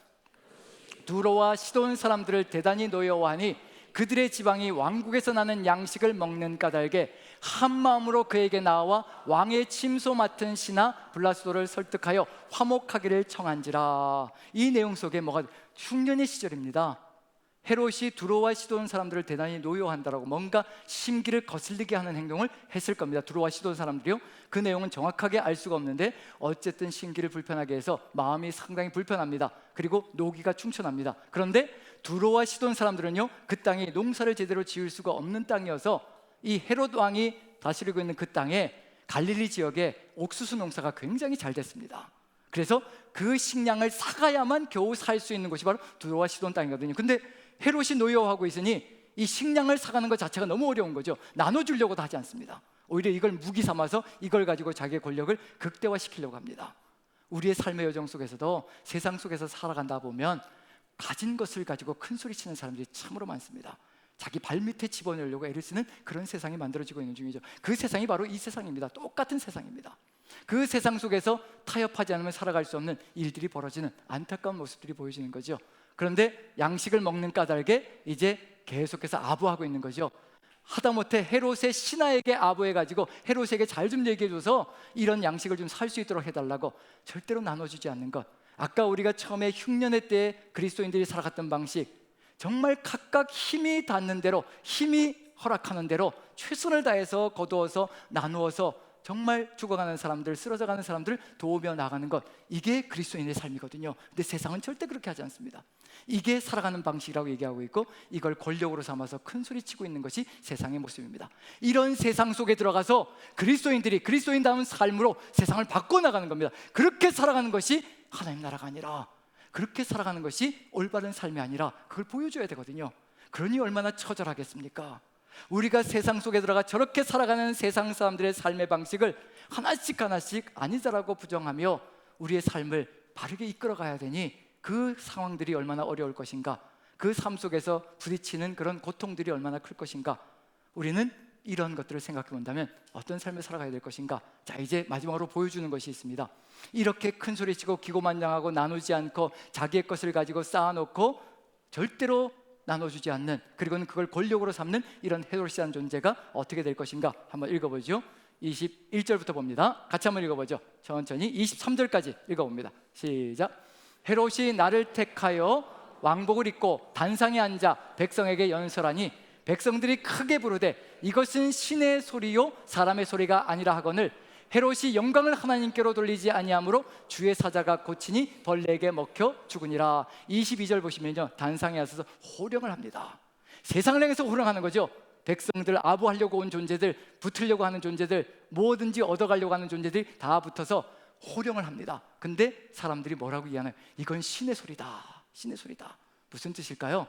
두로와 시돈 사람들을 대단히 노여워하니 그들의 지방이 왕국에서 나는 양식을 먹는 까닭에 한 마음으로 그에게 나와 왕의 침소 맡은 신하 블라스도를 설득하여 화목하기를 청한지라. 이 내용 속에 뭐가, 흉년의 시절입니다. 헤롯이 두로와 시돈 사람들을 대단히 노여워한다라고 뭔가 심기를 거슬리게 하는 행동을 했을 겁니다. 두로와 시돈 사람들이요, 그 내용은 정확하게 알 수가 없는데 어쨌든 심기를 불편하게 해서 마음이 상당히 불편합니다. 그리고 노기가 충천합니다. 그런데 두로와 시돈 사람들은요, 그 땅이 농사를 제대로 지을 수가 없는 땅이어서 이 헤롯 왕이 다스리고 있는 그 땅에 갈릴리 지역에 옥수수 농사가 굉장히 잘 됐습니다. 그래서 그 식량을 사가야만 겨우 살 수 있는 곳이 바로 두로와 시돈 땅이거든요. 근데 헤롯이 노여워하고 있으니 이 식량을 사가는 것 자체가 너무 어려운 거죠. 나눠주려고도 하지 않습니다. 오히려 이걸 무기 삼아서 이걸 가지고 자기의 권력을 극대화시키려고 합니다. 우리의 삶의 여정 속에서도 세상 속에서 살아간다 보면 가진 것을 가지고 큰 소리 치는 사람들이 참으로 많습니다. 자기 발밑에 집어넣으려고 애를 쓰는 그런 세상이 만들어지고 있는 중이죠. 그 세상이 바로 이 세상입니다. 똑같은 세상입니다. 그 세상 속에서 타협하지 않으면 살아갈 수 없는 일들이 벌어지는 안타까운 모습들이 보여지는 거죠. 그런데 양식을 먹는 까닭에 이제 계속해서 아부하고 있는 거죠. 하다못해 헤롯의 신하에게 아부해가지고 헤롯에게 잘 좀 얘기해줘서 이런 양식을 좀 살 수 있도록 해달라고 절대로 나눠주지 않는 것. 아까 우리가 처음에 흉년의 때에 그리스도인들이 살아갔던 방식, 정말 각각 힘이 닿는 대로, 힘이 허락하는 대로 최선을 다해서 거두어서 나누어서 정말 죽어가는 사람들, 쓰러져가는 사람들을 도우며 나가는 것, 이게 그리스도인의 삶이거든요. 근데 세상은 절대 그렇게 하지 않습니다. 이게 살아가는 방식이라고 얘기하고 있고 이걸 권력으로 삼아서 큰 소리치고 있는 것이 세상의 모습입니다. 이런 세상 속에 들어가서 그리스도인들이 그리스도인다운 삶으로 세상을 바꿔나가는 겁니다. 그렇게 살아가는 것이 하나님 나라가 아니라, 그렇게 살아가는 것이 올바른 삶이 아니라 그걸 보여줘야 되거든요. 그러니 얼마나 처절하겠습니까? 우리가 세상 속에 들어가 저렇게 살아가는 세상 사람들의 삶의 방식을 하나씩 하나씩 아니다라고 부정하며 우리의 삶을 바르게 이끌어가야 되니 그 상황들이 얼마나 어려울 것인가, 그 삶 속에서 부딪히는 그런 고통들이 얼마나 클 것인가. 우리는 이런 것들을 생각해 본다면 어떤 삶을 살아가야 될 것인가. 자, 이제 마지막으로 보여주는 것이 있습니다. 이렇게 큰 소리치고 기고만장하고 나누지 않고 자기의 것을 가지고 쌓아놓고 절대로 나눠주지 않는, 그리고는 그걸 권력으로 삼는 이런 헤롯이라는 존재가 어떻게 될 것인가 한번 읽어보죠. 21절부터 봅니다. 같이 한번 읽어보죠. 천천히 23절까지 읽어봅니다. 시작. 헤롯이 나를 택하여 왕복을 입고 단상에 앉아 백성에게 연설하니 백성들이 크게 부르되 이것은 신의 소리요 사람의 소리가 아니라 하거늘 헤롯이 영광을 하나님께로 돌리지 아니하므로 주의 사자가 고치니 벌레에게 먹혀 죽으니라. 22절 보시면요, 단상에 앉아서 호령을 합니다. 세상을 향해서 호령하는 거죠. 백성들, 아부하려고 온 존재들, 붙으려고 하는 존재들, 뭐든지 얻어가려고 하는 존재들이 다 붙어서 호령을 합니다. 근데 사람들이 뭐라고 이해하나요? 이건 신의 소리다, 신의 소리다. 무슨 뜻일까요?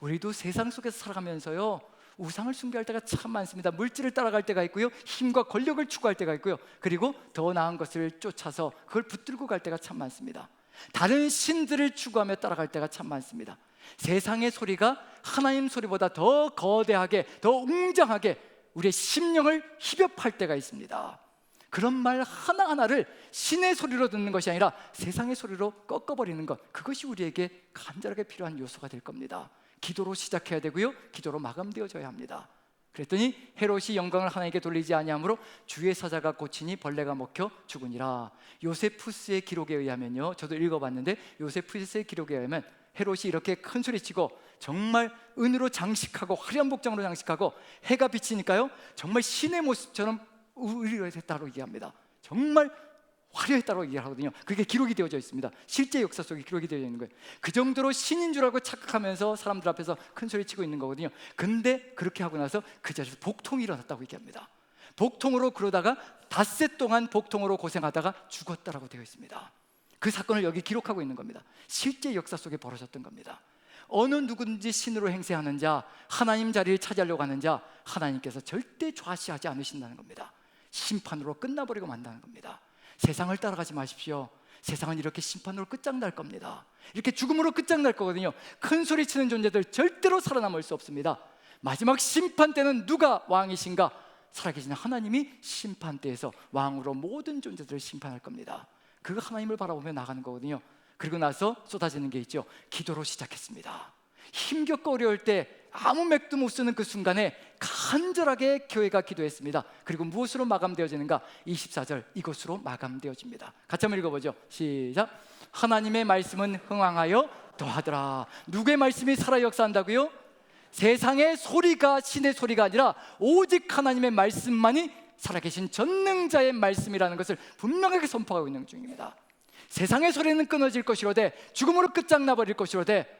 우리도 세상 속에서 살아가면서요, 우상을 숭배할 때가 참 많습니다. 물질을 따라갈 때가 있고요, 힘과 권력을 추구할 때가 있고요, 그리고 더 나은 것을 쫓아서 그걸 붙들고 갈 때가 참 많습니다. 다른 신들을 추구하며 따라갈 때가 참 많습니다. 세상의 소리가 하나님 소리보다 더 거대하게, 더 웅장하게 우리의 심령을 희협할 때가 있습니다. 그런 말 하나하나를 신의 소리로 듣는 것이 아니라 세상의 소리로 꺾어버리는 것, 그것이 우리에게 간절하게 필요한 요소가 될 겁니다. 기도로 시작해야 되고요, 기도로 마감되어져야 합니다. 그랬더니 헤롯이 영광을 하나님께 돌리지 아니하므로 주의 사자가 고치니 벌레가 먹혀 죽으니라. 요세푸스의 기록에 의하면요, 저도 읽어봤는데 요세푸스의 기록에 의하면 헤롯이 이렇게 큰 소리치고 정말 은으로 장식하고 화려한 복장으로 장식하고 해가 비치니까요 정말 신의 모습처럼 의리했다고 얘기합니다. 정말 화려했다고 얘기하거든요. 그게 기록이 되어져 있습니다. 실제 역사 속에 기록이 되어져 있는 거예요. 그 정도로 신인 줄 알고 착각하면서 사람들 앞에서 큰 소리 치고 있는 거거든요. 근데 그렇게 하고 나서 그 자리에서 복통이 일어났다고 얘기합니다. 복통으로 그러다가 닷새 동안 복통으로 고생하다가 죽었다라고 되어 있습니다. 그 사건을 여기 기록하고 있는 겁니다. 실제 역사 속에 벌어졌던 겁니다. 어느 누구든지 신으로 행세하는 자, 하나님 자리를 차지하려고 하는 자, 하나님께서 절대 좌시하지 않으신다는 겁니다. 심판으로 끝나버리고 만다는 겁니다. 세상을 따라가지 마십시오. 세상은 이렇게 심판으로 끝장날 겁니다. 이렇게 죽음으로 끝장날 거거든요. 큰 소리 치는 존재들 절대로 살아남을 수 없습니다. 마지막 심판 때는 누가 왕이신가? 살아계신 하나님이 심판 때에서 왕으로 모든 존재들을 심판할 겁니다. 그 하나님을 바라보며 나가는 거거든요. 그리고 나서 쏟아지는 게 있죠. 기도로 시작했습니다. 힘겹고 어려울 때 아무 맥도 못 쓰는 그 순간에 간절하게 교회가 기도했습니다. 그리고 무엇으로 마감되어지는가? 24절, 이것으로 마감되어집니다. 같이 한번 읽어보죠. 시작. 하나님의 말씀은 흥왕하여 더하더라. 누구의 말씀이 살아 역사한다고요? 세상의 소리가 신의 소리가 아니라 오직 하나님의 말씀만이 살아계신 전능자의 말씀이라는 것을 분명하게 선포하고 있는 중입니다. 세상의 소리는 끊어질 것이로되 죽음으로 끝장나버릴 것이로되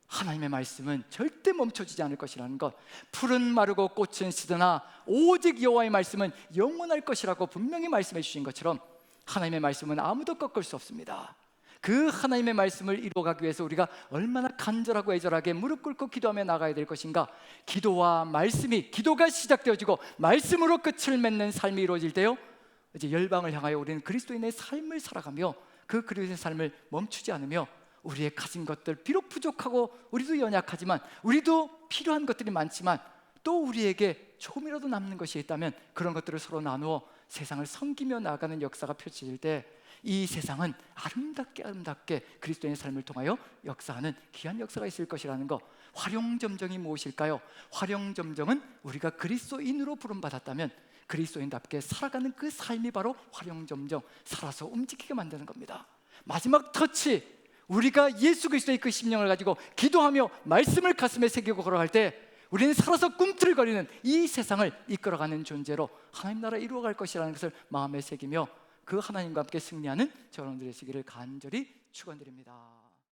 하나님의 말씀은 절대 멈춰지지 않을 것이라는 것, 풀은 마르고 꽃은 시드나 오직 여호와의 말씀은 영원할 것이라고 분명히 말씀해 주신 것처럼 하나님의 말씀은 아무도 꺾을 수 없습니다. 그 하나님의 말씀을 이루어가기 위해서 우리가 얼마나 간절하고 애절하게 무릎 꿇고 기도하며 나가야 될 것인가. 기도와 말씀이, 기도가 시작되어지고 말씀으로 끝을 맺는 삶이 이루어질 때요, 이제 열방을 향하여 우리는 그리스도인의 삶을 살아가며 그 그리스도의 삶을 멈추지 않으며 우리의 가진 것들, 비록 부족하고 우리도 연약하지만, 우리도 필요한 것들이 많지만 또 우리에게 조금이라도 남는 것이 있다면 그런 것들을 서로 나누어 세상을 섬기며 나아가는 역사가 펼쳐질 때 이 세상은 아름답게 아름답게 그리스도인의 삶을 통하여 역사하는 귀한 역사가 있을 것이라는 것. 활용점정이 무엇일까요? 활용점정은 우리가 그리스도인으로 부름받았다면 그리스도인답게 살아가는 그 삶이 바로 활용점정, 살아서 움직이게 만드는 겁니다. 마지막 터치, 우리가 예수 그리스도의 그 심령을 가지고 기도하며 말씀을 가슴에 새기고 걸어갈 때 우리는 살아서 꿈틀거리는 이 세상을 이끌어가는 존재로 하나님 나라 이루어갈 것이라는 것을 마음에 새기며 그 하나님과 함께 승리하는 여러분들의 시기를 간절히 축원드립니다.